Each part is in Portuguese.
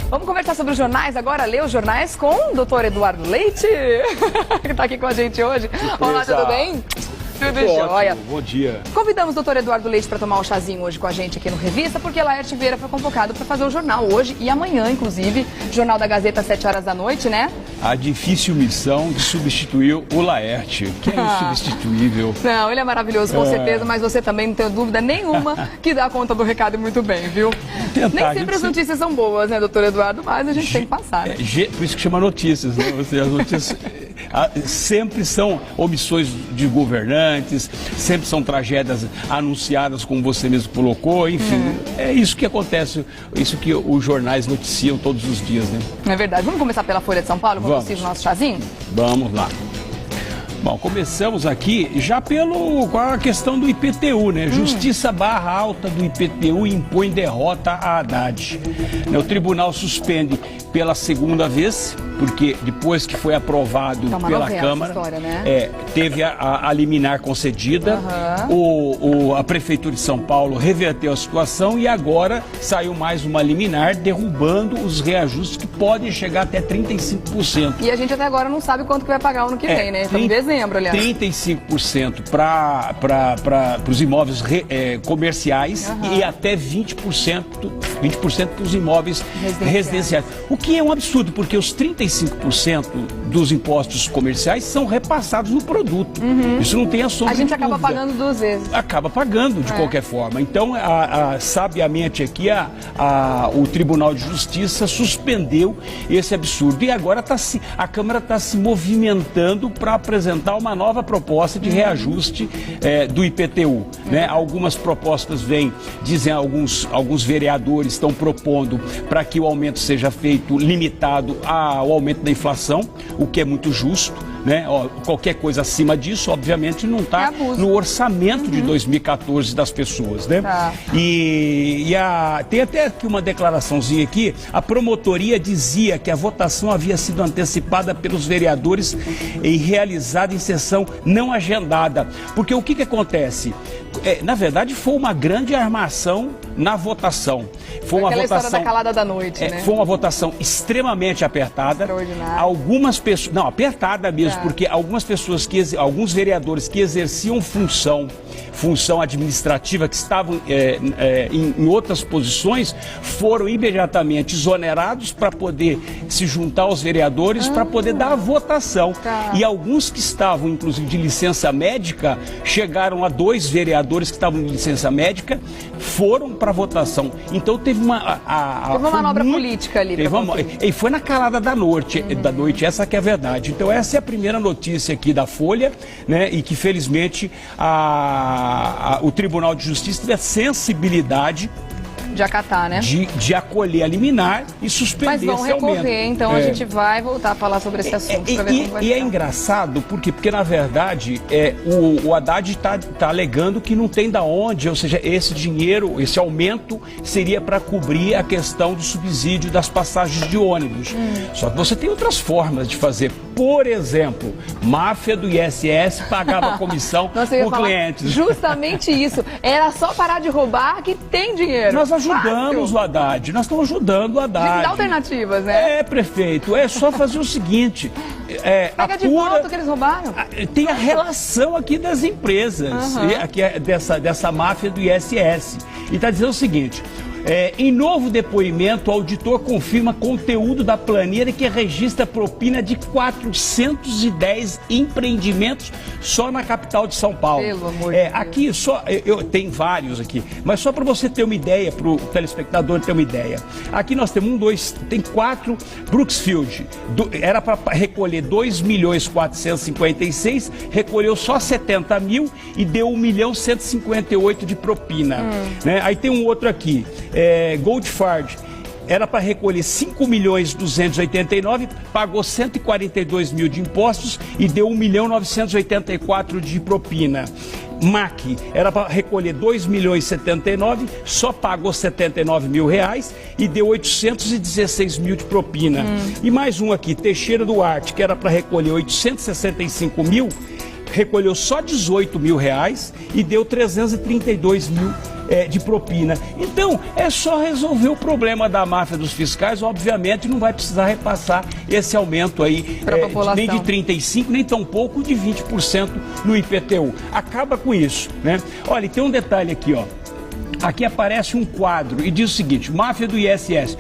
Vamos conversar sobre os jornais agora, ler os jornais com o doutor Eduardo Leite, que está aqui com a gente hoje. Olá, tudo bem? Tudo jóia. Bom dia. Convidamos o doutor Eduardo Leite para tomar um chazinho hoje com a gente aqui no Revista, porque Laerte Vieira foi convocado para fazer o jornal hoje e amanhã, inclusive, Jornal da Gazeta, às 7 horas da noite, né? A difícil missão de substituir o Laerte, que é insubstituível. Não, ele é maravilhoso, com certeza, mas você também não tem dúvida nenhuma que dá conta do recado muito bem, viu? Nem sempre as notícias são boas, né, doutor Eduardo? Mas a gente tem que passar, né? Por isso que chama notícias, né? As notícias sempre são omissões de governantes, sempre são tragédias anunciadas, como você mesmo colocou, enfim, é isso que acontece, isso que os jornais noticiam todos os dias, né? É verdade. Vamos começar pela Folha de São Paulo, como possível, o nosso chazinho? Vamos lá. Bom, começamos aqui já com a questão do IPTU, né? Justiça barra alta do IPTU impõe derrota a Haddad. O tribunal suspende pela segunda vez, porque depois que foi aprovado pela Câmara, história, né? teve a liminar concedida, a Prefeitura de São Paulo reverteu a situação e agora saiu mais uma liminar derrubando os reajustes que podem chegar até 35%. E a gente até agora não sabe quanto que vai pagar o ano que vem, né? Estamos em dezembro, aliás. 35% para os imóveis comerciais e até 20% para os imóveis residenciais. O que é um absurdo, porque os 35% dos impostos comerciais são repassados no produto. Isso não tem a sombra de dúvida. A gente acaba pagando 2 vezes. Acaba pagando, de qualquer forma. Então, sabiamente aqui, o Tribunal de Justiça suspendeu esse absurdo. E agora a Câmara está se movimentando para apresentar uma nova proposta de reajuste do IPTU. Né? Algumas propostas dizem alguns vereadores estão propondo para que o aumento seja feito limitado ao aumento da inflação, o que é muito justo, né? Qualquer coisa acima disso, obviamente, não está no orçamento de 2014 das pessoas, né? Tem até aqui uma declaraçãozinha aqui, a promotoria dizia que a votação havia sido antecipada pelos vereadores e realizada em sessão não agendada, porque o que acontece? Na verdade, foi uma grande armação na votação. Foi uma votação história da calada da noite, né? Foi uma votação extremamente apertada. Extraordinária. Algumas pessoas, não, apertada mesmo, porque algumas pessoas alguns vereadores que exerciam função administrativa, que estavam em outras posições, foram imediatamente exonerados para poder se juntar aos vereadores para poder dar a votação. E alguns que estavam, inclusive, de licença médica, chegaram a 2 vereadores que estavam de licença médica, foram para a votação. Então teve uma manobra política ali. E foi na calada da noite, essa que é a verdade. Então essa é a primeira notícia aqui da Folha, né? E que felizmente o Tribunal de Justiça teve a sensibilidade de acatar, né? De acolher a liminar e suspender esse aumento. Mas vão recorrer, então a gente vai voltar a falar sobre esse assunto. E é engraçado, porque na verdade o Haddad está alegando que não tem da onde, ou seja, esse dinheiro, esse aumento seria para cobrir a questão do subsídio das passagens de ônibus. Só que você tem outras formas de fazer. Por exemplo, máfia do ISS pagava comissão por clientes. Justamente isso. Era só parar de roubar que tem dinheiro. Nós ajudamos o Haddad, nós estamos ajudando o Haddad. Dá alternativas, né? Prefeito, é só fazer o seguinte. Pega de volta o que eles roubaram. Tem a relação aqui das empresas, aqui dessa máfia do ISS. E está dizendo o seguinte. Em novo depoimento, o auditor confirma conteúdo da planilha que registra propina de 410 empreendimentos só na capital de São Paulo. Pelo amor de Deus. Aqui tem vários aqui, mas só para você ter uma ideia, para o telespectador ter uma ideia. Aqui nós temos tem 4 Brooksfield. Era para recolher 2.456.000, recolheu só 70 mil e deu 1.158.000 de propina. Né? Aí tem um outro aqui. Goldfarb era para recolher 5.289.000, pagou 142.000 de impostos e deu 1.984.000 de propina. MAC era para recolher 2.079.000, só pagou 79 mil reais e deu 816 mil de propina. E mais um aqui, Teixeira Duarte, que era para recolher 865 mil, recolheu só 18 mil reais e deu 332 mil de propina. Então, é só resolver o problema da máfia dos fiscais, obviamente não vai precisar repassar esse aumento aí, nem de 35%, nem tão pouco de 20% no IPTU. Acaba com isso, né? Olha, tem um detalhe aqui, ó. Aqui aparece um quadro e diz o seguinte: máfia do ISS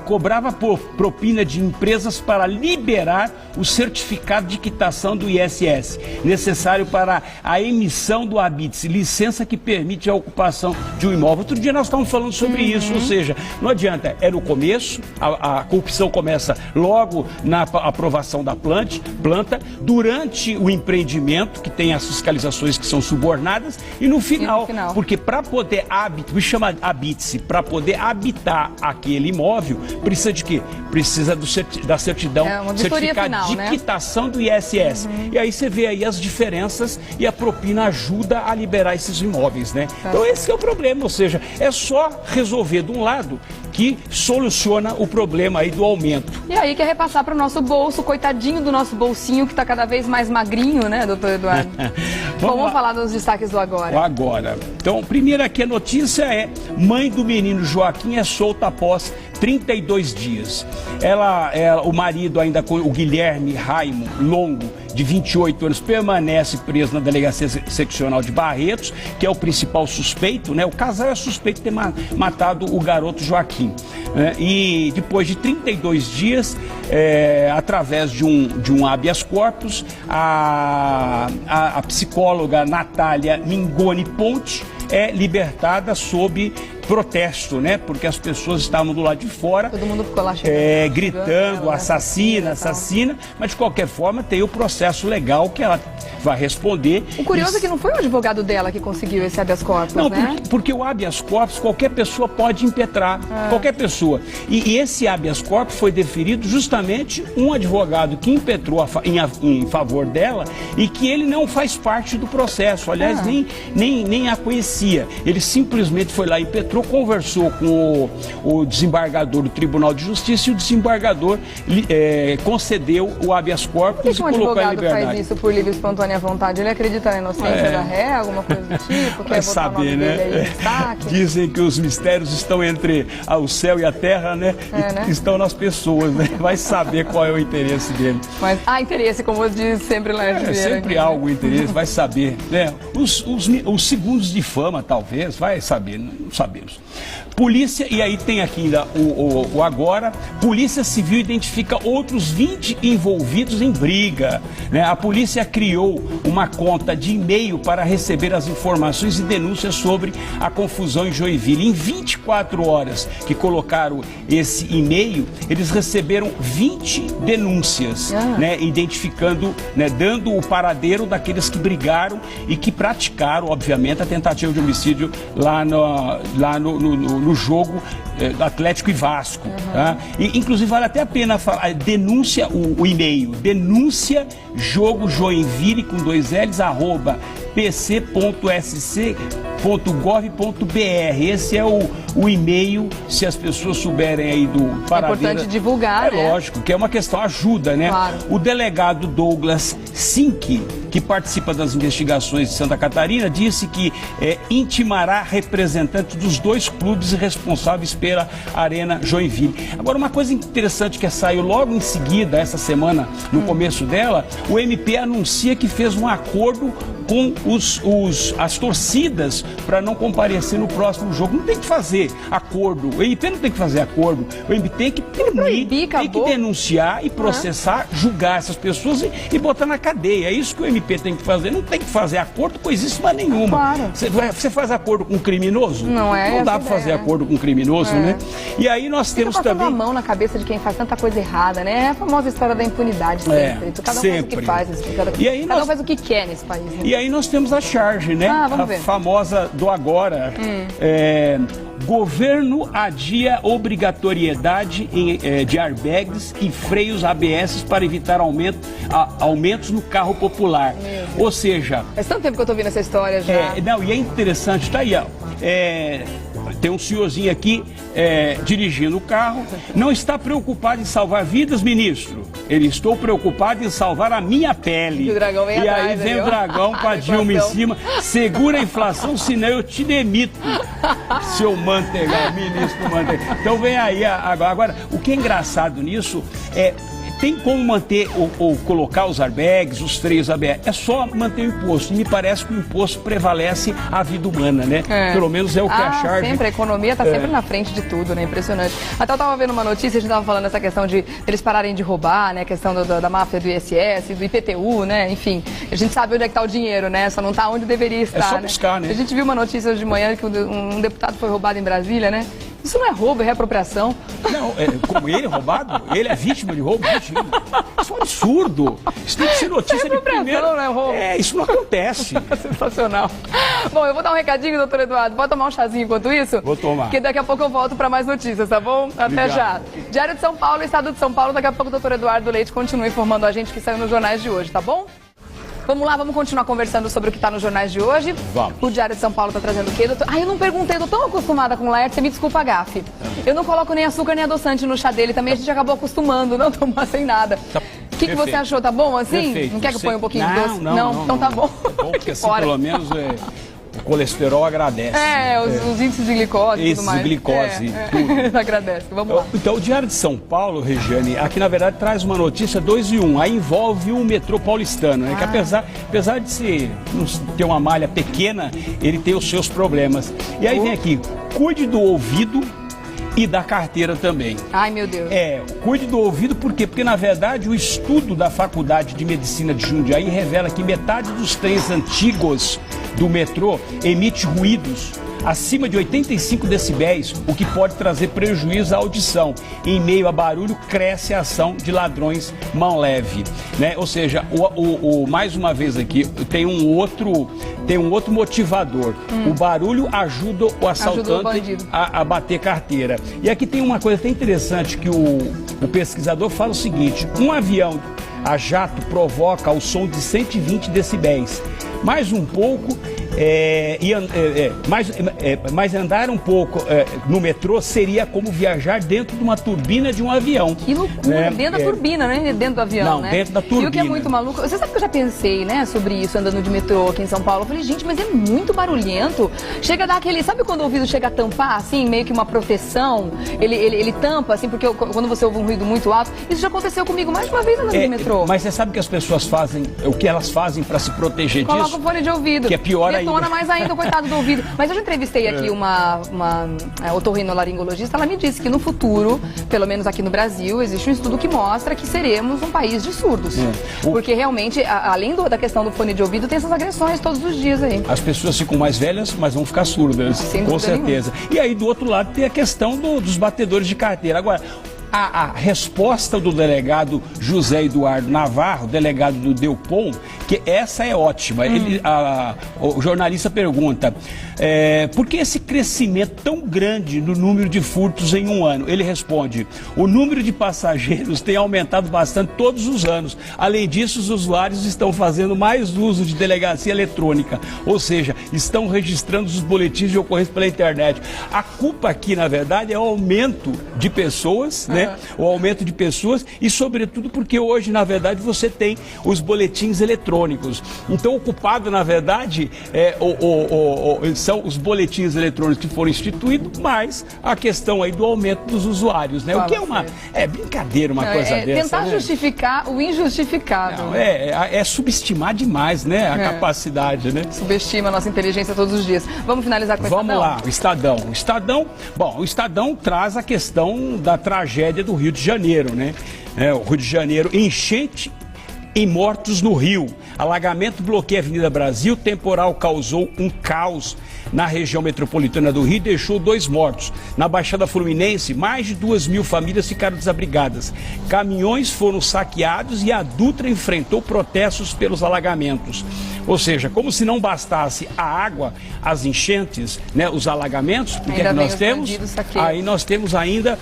cobrava propina de empresas para liberar o certificado de quitação do ISS, necessário para a emissão do habite, licença que permite a ocupação de um imóvel. Outro dia nós estávamos falando sobre isso, ou seja, não adianta, é no começo, a corrupção começa logo na aprovação da planta, durante o empreendimento, que tem as fiscalizações que são subornadas, e no final. Porque para poder chama habite-se, para poder habitar aquele imóvel, precisa de quê? Precisa da certidão, certificado final, de quitação do ISS. E aí você vê aí as diferenças e a propina ajuda a liberar esses imóveis, né? Então esse é o problema, ou seja, é só resolver de um lado que soluciona o problema aí do aumento. E aí quer repassar para o nosso bolso, coitadinho do nosso bolsinho que está cada vez mais magrinho, né, doutor Eduardo? Vamos falar dos destaques do agora. O agora. Então, primeiro aqui a notícia é: mãe do menino Joaquim é solta após 32 dias. O marido ainda, o Guilherme Raimo Longo, de 28 anos, permanece preso na delegacia seccional de Barretos, que é o principal suspeito, né? O casal é suspeito de ter matado o garoto Joaquim. E depois de 32 dias, através de um habeas corpus, a psicóloga Natália Mingoni Ponte é libertada sob protesto, né? Porque as pessoas estavam do lado de fora, todo mundo ficou lá gritando, assassina, mas de qualquer forma tem o processo legal que ela vai responder. O curioso é que não foi o advogado dela que conseguiu esse habeas corpus, não, né? Porque o habeas corpus qualquer pessoa pode impetrar, qualquer pessoa. E esse habeas corpus foi deferido justamente um advogado que impetrou em favor dela e que ele não faz parte do processo, aliás, nem a conhecia. Ele simplesmente foi lá e impetrou, conversou com o desembargador do Tribunal de Justiça e o desembargador concedeu o habeas corpus e colocou em liberdade. Por que um advogado faz isso por livre e espontânea vontade? Ele acredita na inocência da ré, alguma coisa do tipo? Vai saber, né? Dizem que os mistérios estão entre o céu e a terra, né? E estão nas pessoas, né? Vai saber qual é o interesse dele. Mas há interesse, como diz sempre lá. Sempre há algum interesse, vai saber, né? Os segundos de fama, talvez, vai saber, não sabemos. Polícia, e aí tem aqui ainda o agora, Polícia Civil identifica outros 20 envolvidos em briga, né? A polícia criou uma conta de e-mail para receber as informações e denúncias sobre a confusão em Joinville. Em 24 horas que colocaram esse e-mail, eles receberam 20 denúncias, né? Identificando, né? Dando o paradeiro daqueles que brigaram e que praticaram, obviamente, a tentativa de homicídio lá no jogo Atlético e Vasco. Tá? E, inclusive, vale até a pena falar, denúncia, o e-mail, denúncia jogo Joinville com 2 L's, @pc.sc.gov.br. Esse é o e-mail, se as pessoas souberem aí do paradeiro. É importante divulgar, né? Lógico, que é uma questão, ajuda, né? Claro. O delegado Douglas Sink, que participa das investigações de Santa Catarina, disse que intimará representantes dos 2 clubes responsáveis pela Arena Joinville. Agora, uma coisa interessante que saiu logo em seguida, essa semana, no começo dela, o MP anuncia que fez um acordo com as torcidas para não comparecer no próximo jogo. Não tem que fazer acordo. O MP não tem que fazer acordo. O MP tem que punir, tem que denunciar e processar, julgar essas pessoas e botar na cadeia. É isso que o MP tem que fazer. Não tem que fazer acordo coisíssima nenhuma. Claro. Você faz acordo com um criminoso? Não dá para fazer acordo com um criminoso, né? E aí nós temos também... a mão na cabeça de quem faz tanta coisa errada, né? É a famosa história da impunidade sempre. Cada um faz o que faz. Cada um faz o que quer nesse país. Né? E aí nós temos a charge, né? Vamos ver. Famosa do agora. Governo adia obrigatoriedade de airbags e freios ABS para evitar aumentos no carro popular. Ou seja... Faz tanto tempo que eu tô ouvindo essa história já. E é interessante, tá aí, ó. tem um senhorzinho aqui dirigindo o carro. Não está preocupado em salvar vidas, ministro? Ele: estou preocupado em salvar a minha pele. E o dragão vem atrás, aí vem o dragão com a Dilma em cima. Segura a inflação, senão eu te demito. Seu Manteiga, ministro Manteiga. Então vem aí agora. O que é engraçado nisso tem como manter ou colocar os airbags, os freios ABS. É só manter o imposto. E me parece que o imposto prevalece a vida humana, né? Pelo menos é o que a charge... Sempre, a economia está sempre na frente de tudo, né? Impressionante. Até eu estava vendo uma notícia, a gente estava falando essa questão de eles pararem de roubar, né? A questão da máfia do ISS, do IPTU, né? Enfim, a gente sabe onde é que está o dinheiro, né? Só não está onde deveria estar, só buscar, né? A gente viu uma notícia hoje de manhã que um deputado foi roubado em Brasília, né? Isso não é roubo, é reapropriação. Não, como ele é roubado? Ele é vítima de roubo? Isso é um absurdo. Isso tem que ser notícia de primeiro. Não é roubo. Isso não acontece. Sensacional. Bom, eu vou dar um recadinho, doutor Eduardo. Pode tomar um chazinho enquanto isso? Vou tomar. Porque daqui a pouco eu volto para mais notícias, tá bom? Até já. Diário de São Paulo, Estado de São Paulo. Daqui a pouco o doutor Eduardo Leite continua informando a gente que saiu nos jornais de hoje, tá bom? Vamos lá, vamos continuar conversando sobre o que está nos jornais de hoje. Vamos. O Diário de São Paulo está trazendo o quê, doutor? Eu não perguntei, eu tô tão acostumada com o Laerte, você me desculpa a gafe. Eu não coloco nem açúcar nem adoçante no chá dele, também a gente acabou acostumando, não tomar sem nada. O que você achou? Tá bom assim? Perfeito. Não quer que eu ponha um pouquinho de doce? Não, então tá bom. É bom, porque assim pelo menos o colesterol agradece. Os índices de glicose e tudo mais. Glicose, tudo. Agradece, vamos lá. Então, o Diário de São Paulo, Regiane, aqui na verdade traz uma notícia 2 em 1. Aí envolve o metrô paulistano, né? Que apesar de ter uma malha pequena, ele tem os seus problemas. E aí vem aqui: cuide do ouvido e da carteira também. Ai, meu Deus. Cuide do ouvido, por quê? Porque, na verdade, o estudo da Faculdade de Medicina de Jundiaí revela que metade dos trens antigos do metrô emite ruídos acima de 85 decibéis, o que pode trazer prejuízo à audição. Em meio a barulho, cresce a ação de ladrões mão leve, né? Ou seja, mais uma vez aqui, tem um outro motivador. O barulho ajuda o assaltante a bater carteira. E aqui tem uma coisa até interessante que o pesquisador fala o seguinte: um avião a jato provoca o som de 120 decibéis. Mais um pouco, mas andar um pouco no metrô seria como viajar dentro de uma turbina de um avião. Que loucura, dentro da turbina, né? Dentro do avião, não, né? Dentro da turbina. E o que é muito maluco, você sabe que eu já pensei, né, sobre isso andando de metrô aqui em São Paulo. Eu falei, gente, mas é muito barulhento. Chega a dar aquele, sabe quando o ouvido chega a tampar, assim, meio que uma proteção? Ele tampa, assim, porque quando você ouve um ruído muito alto. Isso já aconteceu comigo mais de uma vez andando de metrô. Mas você sabe o que as pessoas fazem, o que elas fazem para se proteger disso? Coloca o fone de ouvido. Que é pior ainda. Detona mais ainda, coitado do ouvido. Mas eu já entrevistei aqui uma otorrinolaringologista. Ela me disse que no futuro, pelo menos aqui no Brasil, existe um estudo que mostra que seremos um país de surdos. Porque realmente, além da questão do fone de ouvido, tem essas agressões todos os dias aí. As pessoas ficam mais velhas, mas vão ficar surdas, com certeza. E aí, do outro lado, tem a questão dos batedores de carteira. Agora, a resposta do delegado José Eduardo Navarro, delegado do Delpom, que essa é ótima. O jornalista pergunta, por que esse crescimento tão grande no número de furtos em um ano? Ele responde, o número de passageiros tem aumentado bastante todos os anos. Além disso, os usuários estão fazendo mais uso de delegacia eletrônica, ou seja, estão registrando os boletins de ocorrência pela internet. A culpa aqui, na verdade, é o aumento de pessoas, né? O aumento de pessoas e, sobretudo, porque hoje, na verdade, você tem os boletins eletrônicos. Então, o culpado, na verdade, são os boletins eletrônicos que foram instituídos, mas a questão aí do aumento dos usuários, né? O que é brincadeira uma coisa dessa. Tentar justificar o injustificável. Não, é subestimar demais, né? A capacidade, né? Subestima a nossa inteligência todos os dias. Vamos finalizar com o Estadão? Vamos lá, o Estadão. O Estadão traz a questão da tragédia do Rio de Janeiro, né? O Rio de Janeiro, enchente e mortos no Rio. Alagamento bloqueia a Avenida Brasil, temporal causou um caos na região metropolitana do Rio e deixou 2 mortos. Na Baixada Fluminense, mais de 2.000 famílias ficaram desabrigadas. Caminhões foram saqueados e a Dutra enfrentou protestos pelos alagamentos. Ou seja, como se não bastasse a água, as enchentes, né, os alagamentos, o que nós temos? Aí nós temos ainda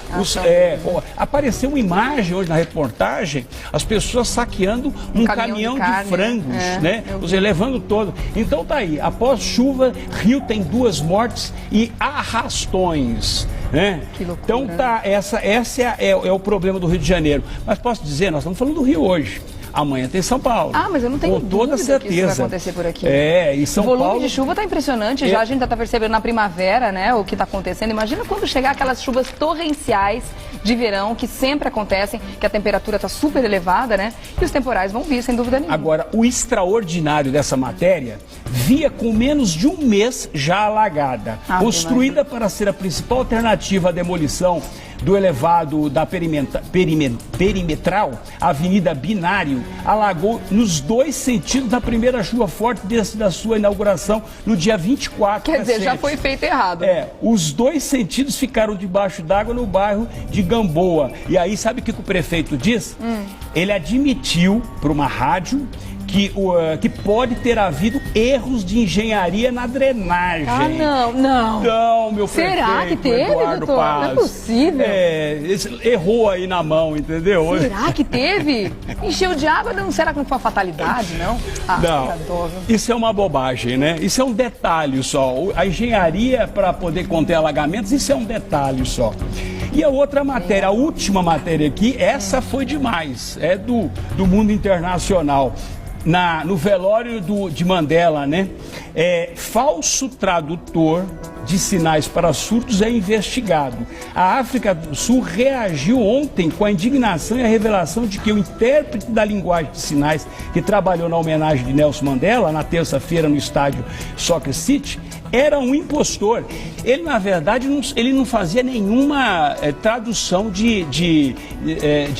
apareceu uma imagem hoje na reportagem, as pessoas saqueando um caminhão de frangos, né? Levando todo. Então tá aí, após chuva, Rio tem 2 mortes e arrastões, né? Que loucura. Então tá, esse é o problema do Rio de Janeiro. Mas posso dizer, nós estamos falando do Rio hoje. Amanhã tem São Paulo. Ah, mas eu não tenho toda certeza que isso vai acontecer por aqui. E São Paulo... O volume de chuva está impressionante, já a gente já está percebendo na primavera, né, o que está acontecendo. Imagina quando chegar aquelas chuvas torrenciais de verão, que sempre acontecem, que a temperatura está super elevada, né, e os temporais vão vir, sem dúvida nenhuma. Agora, o extraordinário dessa matéria, via com menos de um mês já alagada, construída para ser a principal alternativa à demolição do elevado da perimetral, a Avenida Binário, alagou nos 2 sentidos da primeira chuva forte desde da sua inauguração no dia 24. Quer dizer, já foi feito errado. Os 2 sentidos ficaram debaixo d'água no bairro de Gamboa. E aí, sabe o que o prefeito diz? Ele admitiu para uma rádio que pode ter havido erros de engenharia na drenagem. Ah, não. Não, meu prefeito. Será que teve, Eduardo doutor? Paz. Não é possível. Errou aí na mão, entendeu? Será que teve? Encheu de água? Não, será que não foi uma fatalidade, não? Não, isso é uma bobagem, né? Isso é um detalhe só. A engenharia para poder conter alagamentos, isso é um detalhe só. E a outra matéria, a última matéria aqui, essa foi demais, é do mundo internacional. No velório de Mandela, né? Falso tradutor de sinais para surdos é investigado. A África do Sul reagiu ontem com a indignação e a revelação de que o intérprete da linguagem de sinais que trabalhou na homenagem de Nelson Mandela, na terça-feira no estádio Soccer City, era um impostor. Ele, na verdade, não fazia nenhuma tradução de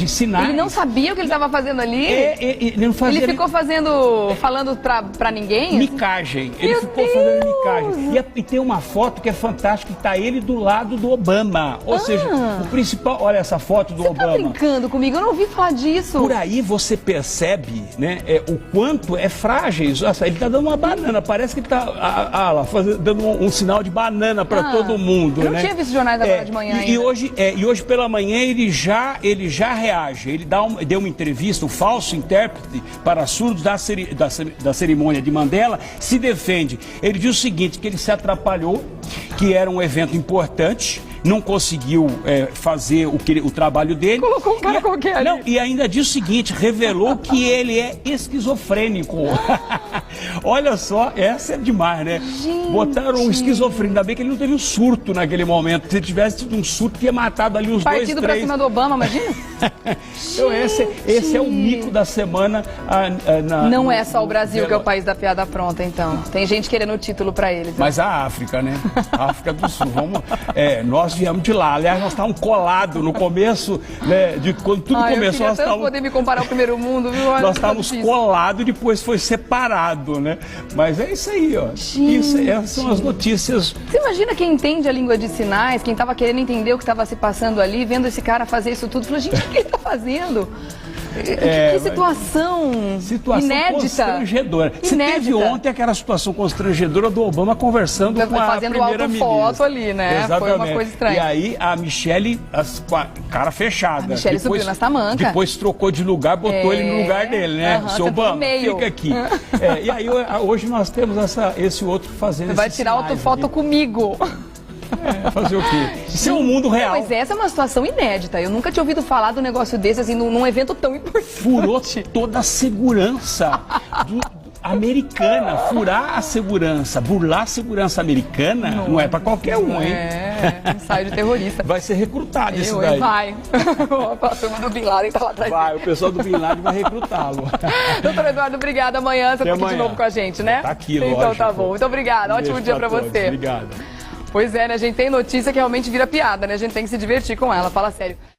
sinais. Ele não sabia o que ele estava fazendo ali? Ele não fazia. Ele ficou falando pra ninguém? Micagem. Ele ficou fazendo micagem. E tem uma foto que é fantástica, que está ele do lado do Obama. Ou seja, o principal... Olha essa foto do Obama. Você tá brincando comigo? Eu não ouvi falar disso. Por aí você percebe, né, o quanto é frágil. Nossa, ele está dando uma banana. Parece que ele está dando um sinal de banana para todo mundo. Eu não tinha visto jornais agora de manhã e hoje pela manhã ele já reage. Ele deu uma entrevista, o falso intérprete para surdos da cerimônia de Mandela se defende. Ele diz o seguinte, que ele se atrapalhou, que era um evento importante, não conseguiu fazer o trabalho dele. Colocou um cara qualquer ali. Não, e ainda diz o seguinte, revelou que ele é esquizofrênico. Olha só, essa é demais, né? Gente. Botaram um esquizofrênico, ainda bem que ele não teve um surto naquele momento. Se ele tivesse tido um surto, tinha matado ali uns Partido 2, 3. pra cima do Obama, imagina? Então esse é o mico da semana. Não é só o Brasil que é o país da piada pronta, então. Tem gente querendo o título pra eles. Mas a África, né? A África do Sul. Nós viemos de lá. Aliás, nós estávamos colados no começo, né? Quando tudo começou, nós estávamos... poder me comparar ao primeiro mundo, viu? Olha, nós estávamos colados e depois foi separado, né? Mas é isso aí, ó. Essas são as notícias. Você imagina quem entende a língua de sinais, quem estava querendo entender o que estava se passando ali, vendo esse cara fazer isso tudo, falou, gente, o que ele está fazendo? Que situação inédita. Constrangedora. Você teve ontem aquela situação constrangedora do Obama conversando com a primeira-ministra. Fazendo autofoto ali, né? Exatamente. Foi uma coisa estranha. E aí a Michelle, cara fechada. A Michelle subiu na tamanca. Depois trocou de lugar, botou ele no lugar dele, né? Seu Obama, fica aqui. E aí hoje nós temos esse outro fazendo. Vai tirar autofoto comigo. Fazer o quê? Isso é um mundo real. Mas essa é uma situação inédita. Eu nunca tinha ouvido falar de um negócio desse, assim, num evento tão importante. Furou toda a segurança americana. Furar a segurança, burlar a segurança americana, não é pra qualquer um, hein? Ensaio de terrorista. Vai ser recrutado esse daí. Vai. A turma do Bin Laden tá lá atrás. Vai, o pessoal do Bin Laden vai recrutá-lo. Doutor Eduardo, obrigado. Amanhã você tá aqui de novo com a gente, né? Tá aqui, então lógico. Tá bom. Muito obrigada. Ótimo dia pra você. Obrigado. Pois é, né? A gente tem notícia que realmente vira piada, né? A gente tem que se divertir com ela. Fala sério.